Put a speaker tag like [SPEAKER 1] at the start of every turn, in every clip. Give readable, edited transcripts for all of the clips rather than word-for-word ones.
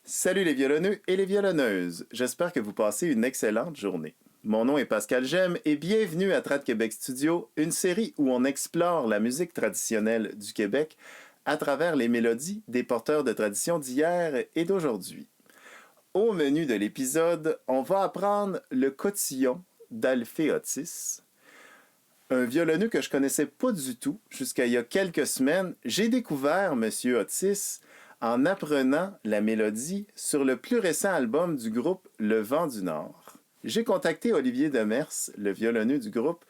[SPEAKER 1] Salut les violonneux et les violonneuses. J'espère que vous passez une excellente journée. Mon nom est Pascal Gemme et bienvenue à Trad Québec Studio, une série où on explore la musique traditionnelle du Québec à travers les mélodies des porteurs de tradition d'hier et d'aujourd'hui. Au menu de l'épisode, on va apprendre le cotillon d'Alphée Otis. Un violonneux que je connaissais pas du tout jusqu'à il y a quelques semaines, j'ai découvert Monsieur Otis en apprenant la mélodie sur le plus récent album du groupe Le Vent du Nord. J'ai contacté Olivier Demers, le violonneux du groupe,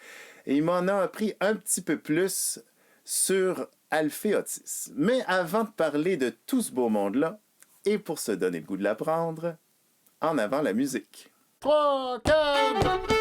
[SPEAKER 1] et il m'en a appris un petit peu plus sur Alphée Otis. Mais avant de parler de tout ce beau monde-là, et pour se donner le goût de l'apprendre, en avant la musique. 3, 4...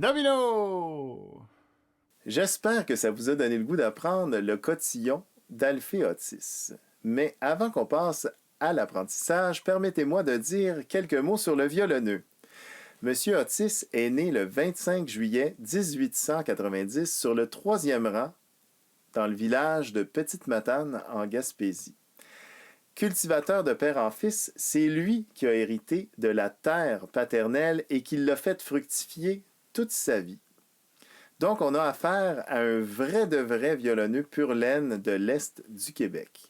[SPEAKER 1] Domino! J'espère que ça vous a donné le goût d'apprendre le cotillon d'Alphée Otis. Mais avant qu'on passe à l'apprentissage, permettez-moi de dire quelques mots sur le violonneux. Monsieur Otis est né le 25 juillet 1890 sur le 3e rang dans le village de Petite-Matane en Gaspésie. Cultivateur de père en fils, c'est lui qui a hérité de la terre paternelle et qui l'a fait fructifier toute sa vie. Donc, on a affaire à un vrai de vrai violonneux pur laine de l'Est du Québec.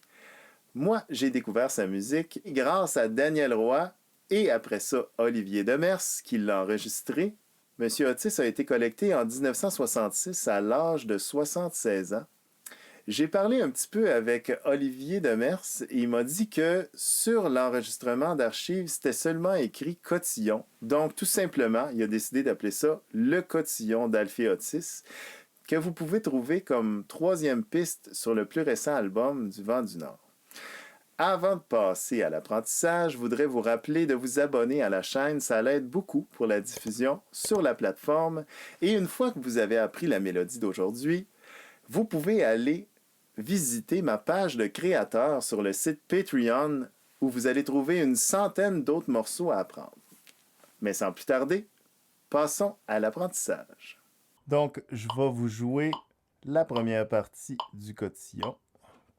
[SPEAKER 1] Moi, j'ai découvert sa musique grâce à Daniel Roy et après ça, Olivier Demers qui l'a enregistré. Monsieur Otis a été collecté en 1966 à l'âge de 76 ans. J'ai parlé un petit peu avec Olivier Demers et il m'a dit que sur l'enregistrement d'archives, c'était seulement écrit cotillon. Donc, tout simplement, il a décidé d'appeler ça le cotillon d'Alphée Otis, que vous pouvez trouver comme 3e piste sur le plus récent album du Vent du Nord. Avant de passer à l'apprentissage, je voudrais vous rappeler de vous abonner à la chaîne, ça l'aide beaucoup pour la diffusion sur la plateforme. Et une fois que vous avez appris la mélodie d'aujourd'hui, vous pouvez aller visiter ma page de créateur sur le site Patreon où vous allez trouver une centaine d'autres morceaux à apprendre. Mais sans plus tarder, passons à l'apprentissage. Donc, je vais vous jouer la première partie du cotillon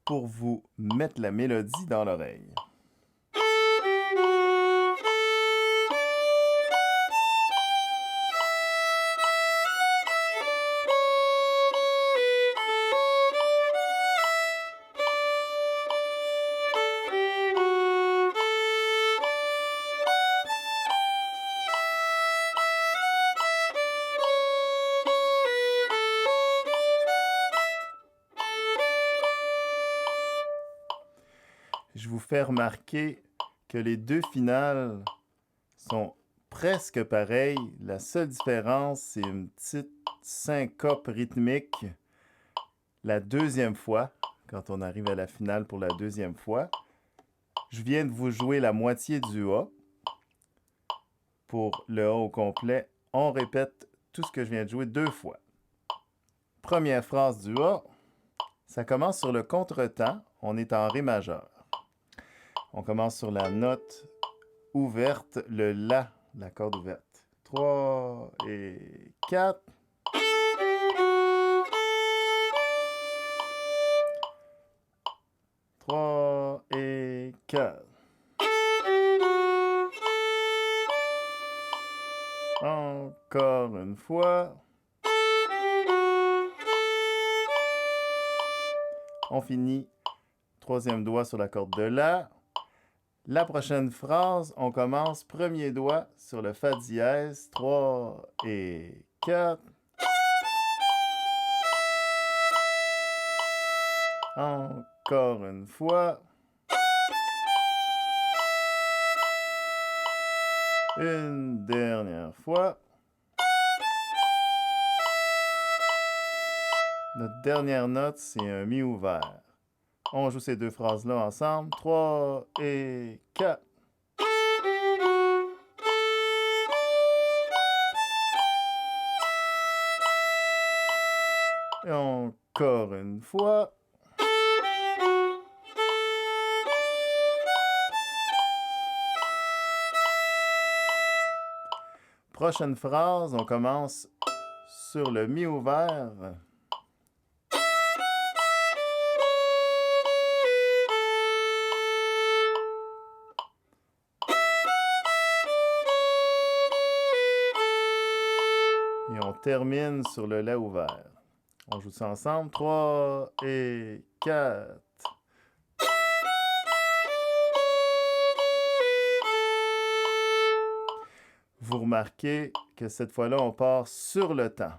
[SPEAKER 1] pour vous mettre la mélodie dans l'oreille. vous fais remarquer que les deux finales sont presque pareilles. La seule différence, c'est une petite syncope rythmique la deuxième fois, quand on arrive à la finale pour la deuxième fois. Je viens de vous jouer la moitié du A. Pour le A au complet, on répète tout ce que je viens de jouer 2 fois. Première phrase du A, ça commence sur le contretemps, on est en Ré majeur. On commence sur la note ouverte, le La, la corde ouverte. 3 et 4. Trois et 4. Encore une fois. On finit. Troisième doigt sur la corde de La. La prochaine phrase, on commence premier doigt sur le Fa dièse. 3 et 4. Encore une fois. Une dernière fois. Notre dernière note, c'est un Mi ouvert. On joue ces deux phrases-là ensemble. 3 et 4. Et encore une fois. Prochaine phrase, on commence sur le Mi ouvert. Et on termine sur le La ouvert. On joue ça ensemble. 3 et 4. Vous remarquez que cette fois-là, on part sur le temps.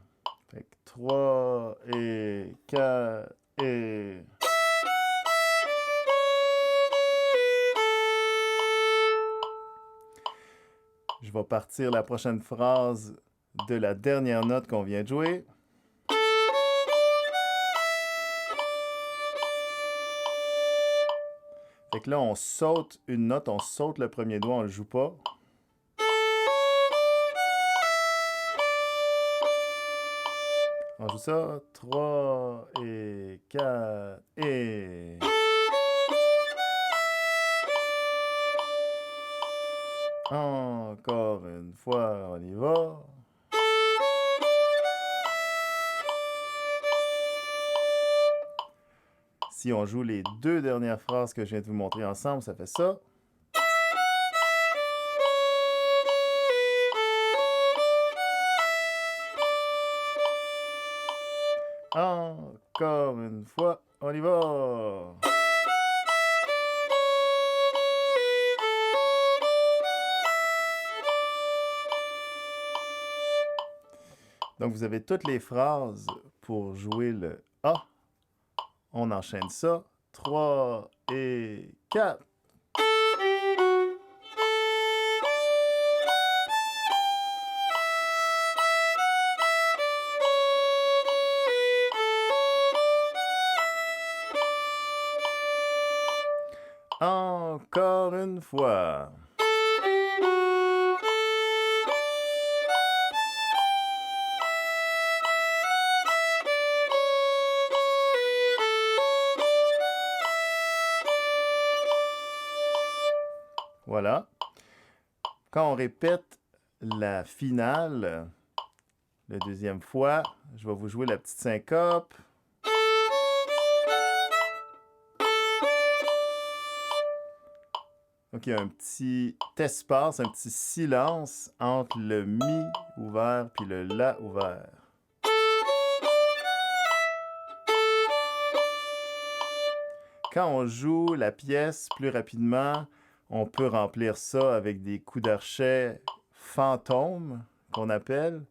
[SPEAKER 1] Fait que 3 et 4 et... Je vais partir la prochaine phrase de la dernière note qu'on vient de jouer. Fait que là, on saute une note, on saute le premier doigt, on ne le joue pas. On joue ça. 3 et 4 et... Encore une fois, on y va. Si on joue les deux dernières phrases que je viens de vous montrer ensemble, ça fait ça. Encore une fois, on y va. Donc, vous avez toutes les phrases pour jouer le A. On enchaîne ça. 3 et 4. Encore une fois. Voilà. Quand on répète la finale, la deuxième fois, je vais vous jouer la petite syncope. Donc, il y a un petit espace, un petit silence entre le Mi ouvert puis le La ouvert. Quand on joue la pièce plus rapidement, on peut remplir ça avec des coups d'archet fantômes, qu'on appelle.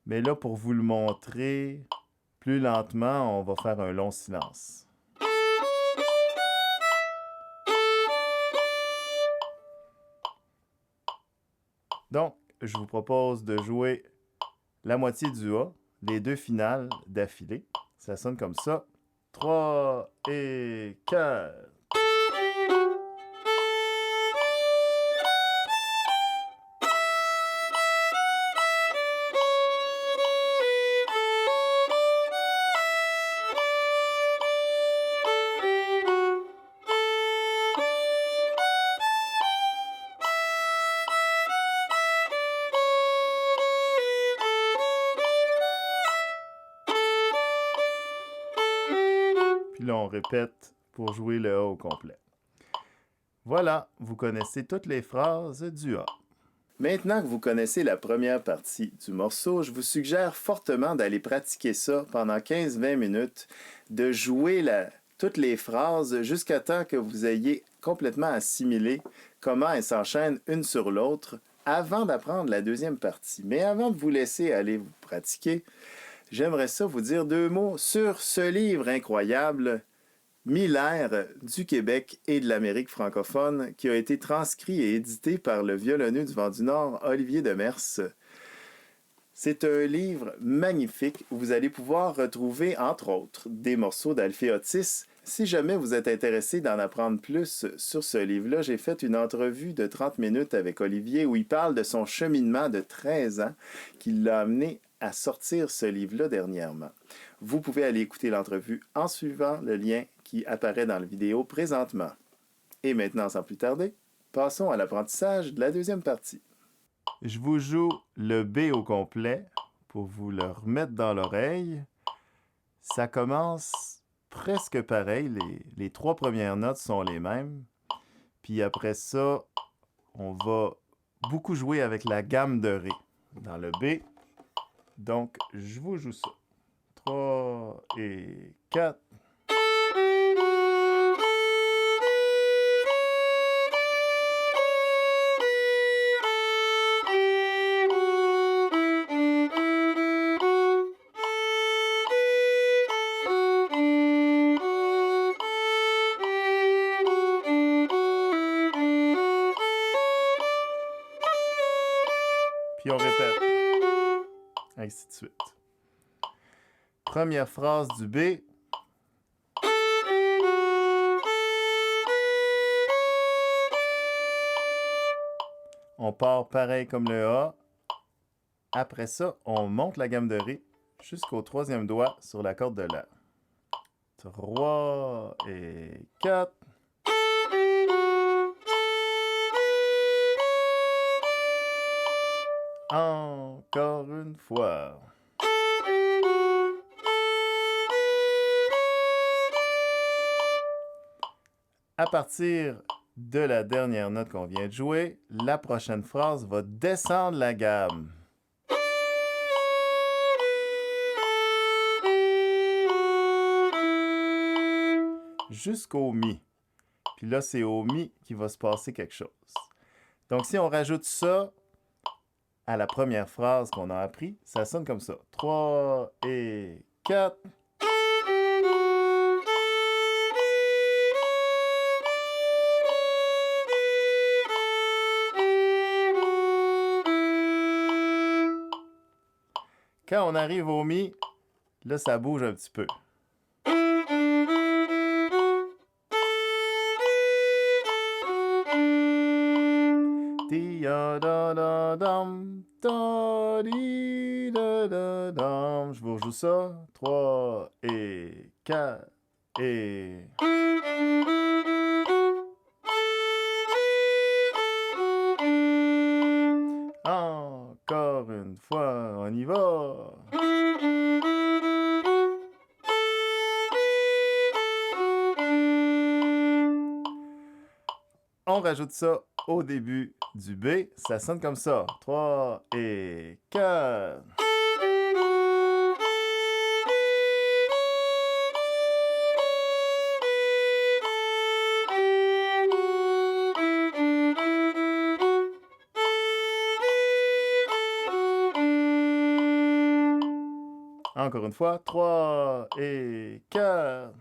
[SPEAKER 1] Mais là, pour vous le montrer plus lentement, on va faire un long silence. Donc, je vous propose de jouer la moitié du A, les deux finales d'affilée. Ça sonne comme ça. 3 et 4. Puis là, on répète pour jouer le A au complet. Voilà, vous connaissez toutes les phrases du A. Maintenant que vous connaissez la première partie du morceau, je vous suggère fortement d'aller pratiquer ça pendant 15-20 minutes, de jouer toutes les phrases jusqu'à temps que vous ayez complètement assimilé comment elles s'enchaînent une sur l'autre avant d'apprendre la deuxième partie. Mais avant de vous laisser aller vous pratiquer, j'aimerais ça vous dire deux mots sur ce livre incroyable, 1000 airs du Québec et de l'Amérique francophone, qui a été transcrit et édité par le violoneux du Vent du Nord, Olivier Demers. C'est un livre magnifique où vous allez pouvoir retrouver, entre autres, des morceaux d'Alphée Otis. Si jamais vous êtes intéressé d'en apprendre plus sur ce livre-là, j'ai fait une entrevue de 30 minutes avec Olivier où il parle de son cheminement de 13 ans qui l'a amené à sortir ce livre-là dernièrement. Vous pouvez aller écouter l'entrevue en suivant le lien qui apparaît dans la vidéo présentement. Et maintenant, sans plus tarder, passons à l'apprentissage de la deuxième partie. Je vous joue le B au complet pour vous le remettre dans l'oreille. Ça commence presque pareil. Les trois premières notes sont les mêmes. Puis après ça, on va beaucoup jouer avec la gamme de Ré dans le B. Donc, je vous joue ça. 3 et 4. Puis on répète. Ainsi de suite. Première phrase du B. On part pareil comme le A. Après ça, on monte la gamme de Ré jusqu'au troisième doigt sur la corde de La. 3 et 4. Encore une fois. À partir de la dernière note qu'on vient de jouer, la prochaine phrase va descendre la gamme. Jusqu'au Mi. Puis là, c'est au Mi qu'il va se passer quelque chose. Donc, si on rajoute ça à la première phrase qu'on a appris, ça sonne comme ça. 3 et 4. Quand on arrive au Mi, là, ça bouge un petit peu. Je vous rejoue ça. 3 et 4 et... Encore une fois, on y va. On rajoute ça au début du B. Ça sonne comme ça. 3 et 4. Encore une fois. 3 et 4.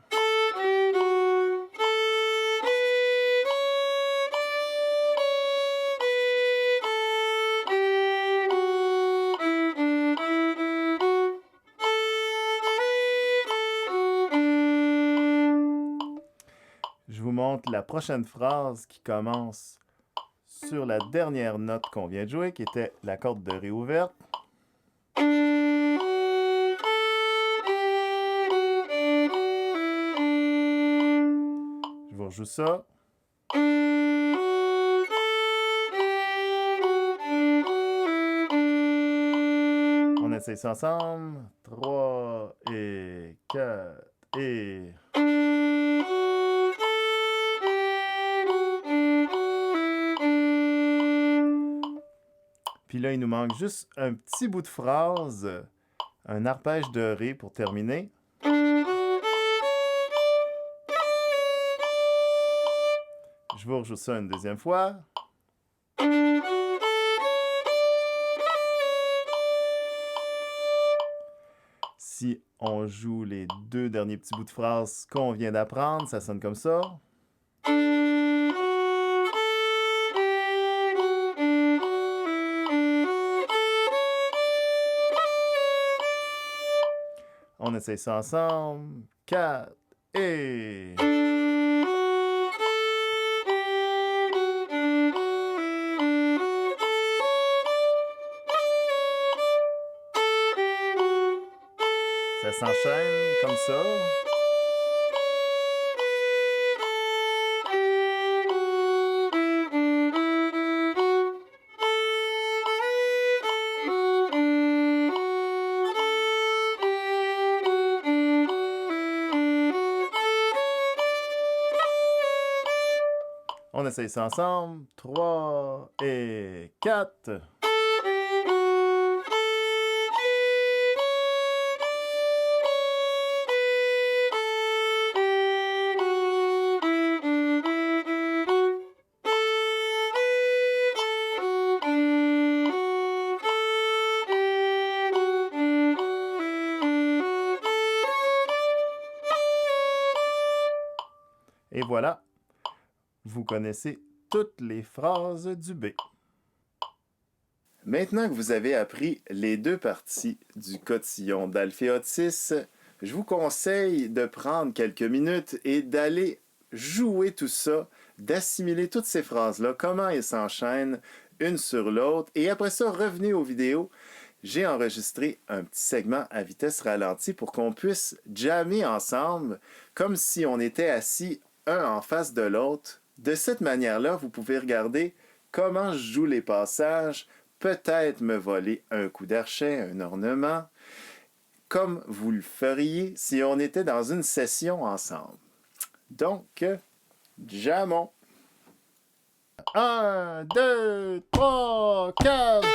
[SPEAKER 1] entre la prochaine phrase qui commence sur la dernière note qu'on vient de jouer, qui était la corde de Ré ouverte. Je vous rejoue ça. On essaye ça ensemble. 3 et 4 et... Puis là, il nous manque juste un petit bout de phrase, un arpège de Ré pour terminer. Je vous rejoue ça une deuxième fois. Si on joue les deux derniers petits bouts de phrase qu'on vient d'apprendre, ça sonne comme ça. On essaye ça ensemble. 4 et... Ça s'enchaîne comme ça. On essaye ça ensemble. 3 et 4. Et voilà, vous connaissez toutes les phrases du B. Maintenant que vous avez appris les deux parties du cotillon d'Alphéotis, je vous conseille de prendre quelques minutes et d'aller jouer tout ça, d'assimiler toutes ces phrases-là, comment elles s'enchaînent une sur l'autre, et après ça, revenez aux vidéos. J'ai enregistré un petit segment à vitesse ralentie pour qu'on puisse jammer ensemble, comme si on était assis un en face de l'autre. De cette manière-là, vous pouvez regarder comment je joue les passages, peut-être me voler un coup d'archet, un ornement, comme vous le feriez si on était dans une session ensemble. Donc, jammons! 1, 2, 3, 4...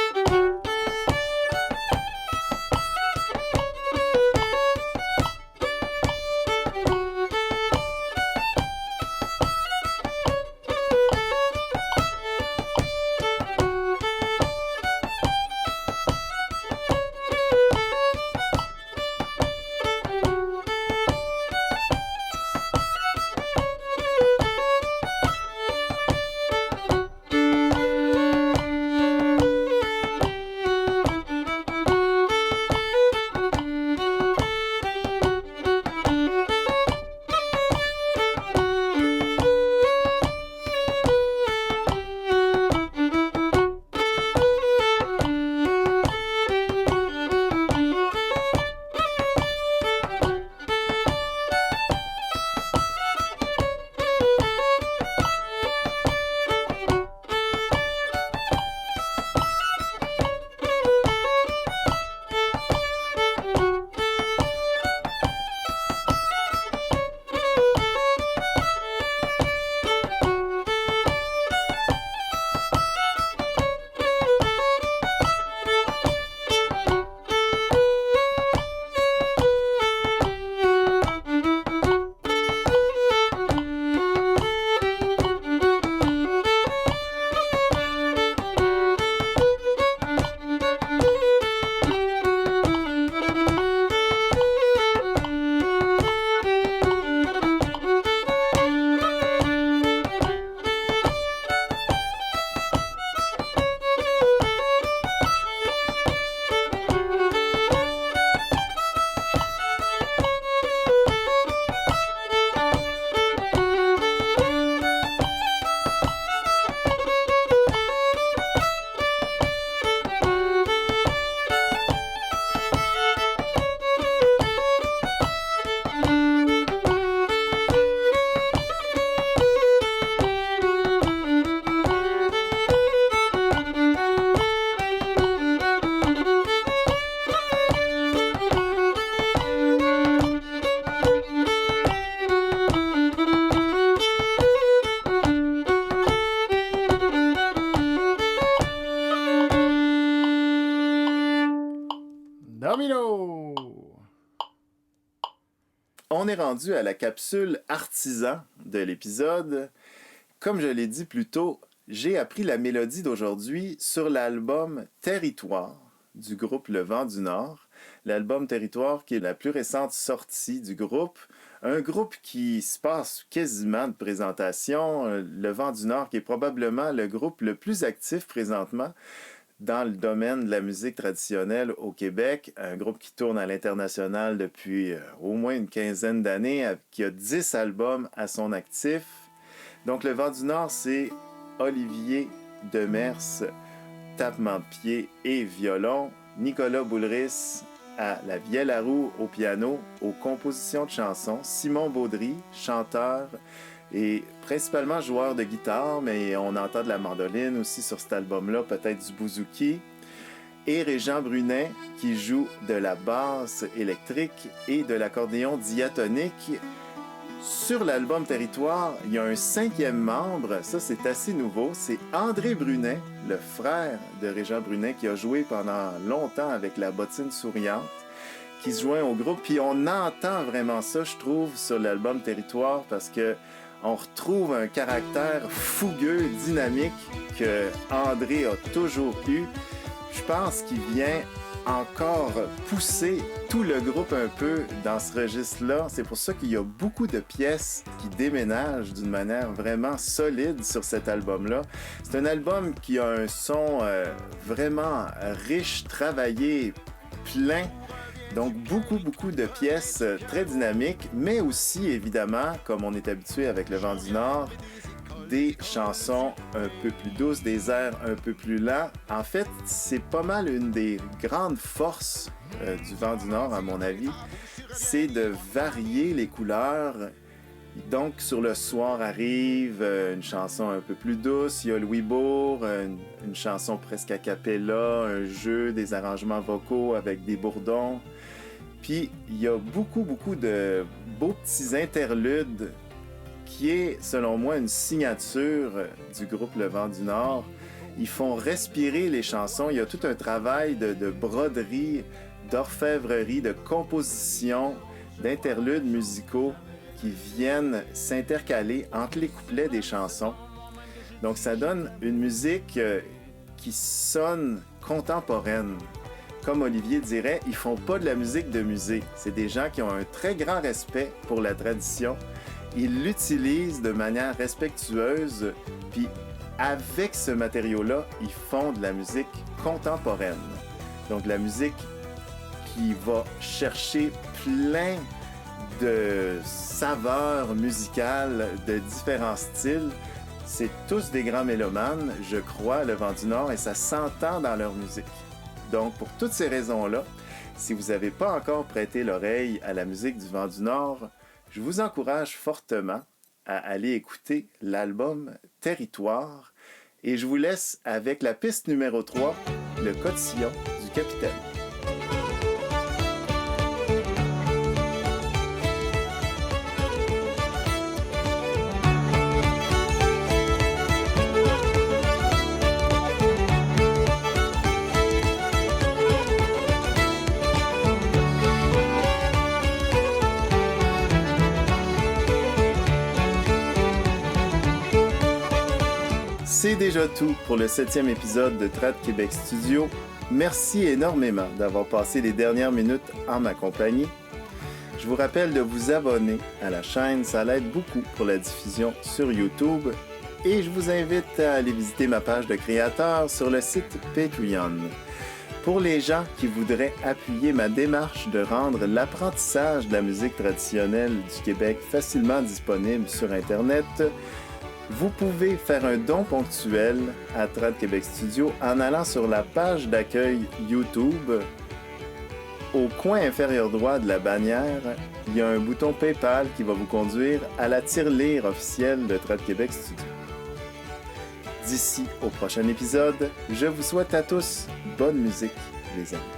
[SPEAKER 1] Domino! On est rendu à la capsule artisan de l'épisode. Comme je l'ai dit plus tôt, j'ai appris la mélodie d'aujourd'hui sur l'album Territoire du groupe Le Vent du Nord. L'album Territoire qui est la plus récente sortie du groupe. Un groupe qui se passe quasiment de présentation. Le Vent du Nord qui est probablement le groupe le plus actif présentement dans le domaine de la musique traditionnelle au Québec, un groupe qui tourne à l'international depuis au moins une quinzaine d'années, qui a 10 albums à son actif. Donc le Vent du Nord, c'est Olivier Demers, tapement de pied et violon, Nicolas Boulris à la vielle à roue au piano, aux compositions de chansons, Simon Baudry, chanteur, et principalement joueur de guitare, mais on entend de la mandoline aussi sur cet album-là, peut-être du bouzouki. Et Régent Brunet qui joue de la basse électrique et de l'accordéon diatonique. Sur l'album Territoire, il y a un 5e membre, ça c'est assez nouveau, c'est André Brunet, le frère de Régent Brunet qui a joué pendant longtemps avec la Bottine Souriante, qui se joint au groupe. Puis on entend vraiment ça, je trouve, sur l'album Territoire parce que on retrouve un caractère fougueux, dynamique que André a toujours eu. Je pense qu'il vient encore pousser tout le groupe un peu dans ce registre-là. C'est pour ça qu'il y a beaucoup de pièces qui déménagent d'une manière vraiment solide sur cet album-là. C'est un album qui a un son vraiment riche, travaillé, plein. Donc, beaucoup de pièces très dynamiques, mais aussi, évidemment, comme on est habitué avec Le Vent du Nord, des chansons un peu plus douces, des airs un peu plus lents. En fait, c'est pas mal une des grandes forces du Vent du Nord, à mon avis, c'est de varier les couleurs. Donc, sur Le Soir arrive, une chanson un peu plus douce. Il y a Louis Bourg, une chanson presque a cappella, un jeu, des arrangements vocaux avec des bourdons. Puis, il y a beaucoup de beaux petits interludes qui est, selon moi, une signature du groupe Le Vent du Nord. Ils font respirer les chansons. Il y a tout un travail de broderie, d'orfèvrerie, de composition, d'interludes musicaux qui viennent s'intercaler entre les couplets des chansons. Donc ça donne une musique qui sonne contemporaine. Comme Olivier dirait, ils font pas de la musique de musée. C'est des gens qui ont un très grand respect pour la tradition. Ils l'utilisent de manière respectueuse, puis avec ce matériau-là, ils font de la musique contemporaine. Donc la musique qui va chercher plein de saveurs musicales de différents styles. C'est tous des grands mélomanes, je crois, Le Vent du Nord, et ça s'entend dans leur musique. Donc, pour toutes ces raisons-là, si vous n'avez pas encore prêté l'oreille à la musique du Vent du Nord, je vous encourage fortement à aller écouter l'album Territoire, et je vous laisse avec la piste numéro 3, Le Cotillon du Capitaine. C'est déjà tout pour le 7e épisode de Trad Québec Studio. Merci énormément d'avoir passé les dernières minutes en ma compagnie. Je vous rappelle de vous abonner à la chaîne, ça l'aide beaucoup pour la diffusion sur YouTube. Et je vous invite à aller visiter ma page de créateur sur le site Patreon. Pour les gens qui voudraient appuyer ma démarche de rendre l'apprentissage de la musique traditionnelle du Québec facilement disponible sur Internet, vous pouvez faire un don ponctuel à Trad Québec Studio en allant sur la page d'accueil YouTube. Au coin inférieur droit de la bannière, il y a un bouton PayPal qui va vous conduire à la tirelire officielle de Trad Québec Studio. D'ici au prochain épisode, je vous souhaite à tous bonne musique, les amis.